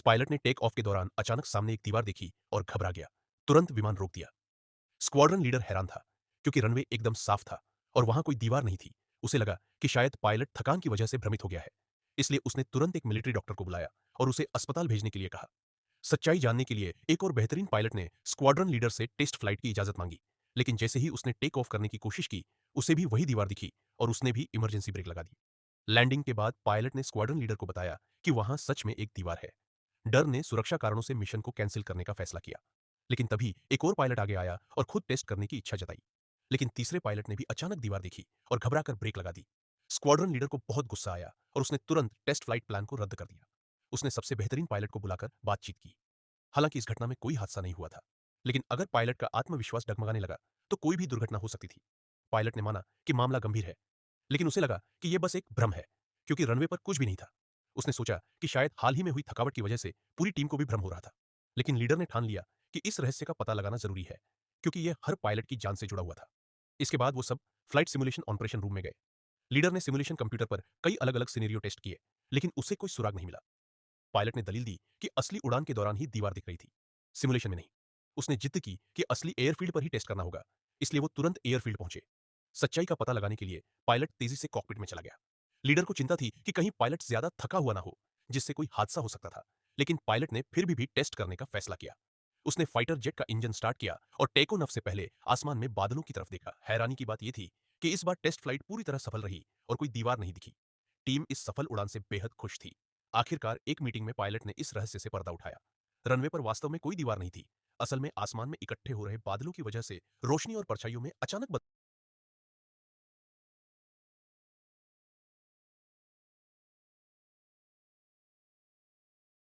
Pilot ने take off के दौरान अचानक सामने एक दीवार देखी और घबरा गया। तुरंत विमान रोक दिया। स्क्वाड्रन लीडर हैरान था क्योंकि रनवे एकदम साफ था और वहां कोई दीवार नहीं थी। उसे लगा कि शायद पायलट थकान की वजह से भ्रमित हो गया है। इसलिए उसने तुरंत एक मिलिट्री डॉक्टर को बुलाया और उसे अस्पताल भेजने के लिए कहा। सच्चाई जानने के लिए एक और बेहतरीन पायलट ने स्क्वाड्रन लीडर से टेस्ट फ्लाइट की इजाजत मांगी। लेकिन जैसे ही उसने टेक ऑफ करने की कोशिश की, उसे भी वही दीवार दिखी और उसने भी इमरजेंसी ब्रेक लगा दी। लैंडिंग के बाद पायलट ने स्क्वाड्रन लीडर को बताया कि वहां सच में एक दीवार है। डर ने सुरक्षा कारणों से मिशन को कैंसिल करने का फैसला किया। लेकिन तभी एक और पायलट आगे आया और खुद टेस्ट करने की इच्छा जताई। लेकिन तीसरे पायलट ने भी अचानक दीवार देखी और घबराकर ब्रेक लगा दी। स्क्वाड्रन लीडर को बहुत गुस्सा आया और उसने तुरंत टेस्ट फ्लाइट प्लान को रद्द कर दिया। उसने सबसे बेहतरीन पायलट को बुलाकर बातचीत की। हालांकि इस घटना में कोई हादसा नहीं हुआ था, लेकिन अगर पायलट का आत्मविश्वास डगमगाने लगा तो कोई भी दुर्घटना हो सकती थी। पायलट ने माना कि मामला गंभीर है, लेकिन उसे लगा कि यह बस एक भ्रम है, क्योंकि रनवे पर कुछ भी नहीं था। उसने सोचा कि शायद हाल ही में हुई थकावट की वजह से पूरी टीम को भी भ्रम हो रहा था। लेकिन लीडर ने ठान लिया कि इस रहस्य का पता लगाना जरूरी है, क्योंकि यह हर पायलट की जान से जुड़ा हुआ था। इसके बाद वो सब फ्लाइट सिमुलेशन ऑपरेशन रूम में गए। लीडर ने सिमुलेशन कंप्यूटर पर कई अलग अलग सिनेरियो टेस्ट किए, लेकिन उससे कोई सुराग नहीं मिला। पायलट ने दलील दी कि असली उड़ान के दौरान ही दीवार दिख रही थी, सिमुलेशन में नहीं। उसने जिद की कि असली एयरफील्ड पर ही टेस्ट करना होगा, इसलिए वो तुरंत एयरफील्ड पहुंचे। सच्चाई का पता लगाने के लिए पायलट तेजी से कॉकपिट में चला गया। लीडर को चिंता थी कि कहीं पायलट ज्यादा थका हुआ ना हो, जिससे कोई हादसा हो सकता था। लेकिन पायलट ने फिर भी टेस्ट करने का फैसला किया। उसने फाइटर जेट का इंजन स्टार्ट किया और टेक ऑफ से पहले आसमान में बादलों की तरफ देखा। हैरानी की बात यह थी कि इस बार टेस्ट फ्लाइट पूरी तरह सफल रही और कोई दीवार नहीं दिखी। टीम इस सफल उड़ान से बेहद खुश थी। आखिरकार एक मीटिंग में पायलट ने इस रहस्य से पर्दा उठाया। रनवे पर वास्तव में कोई दीवार नहीं थी। असल में आसमान में इकट्ठे हो रहे बादलों की वजह से रोशनी और परछाइयों में अचानक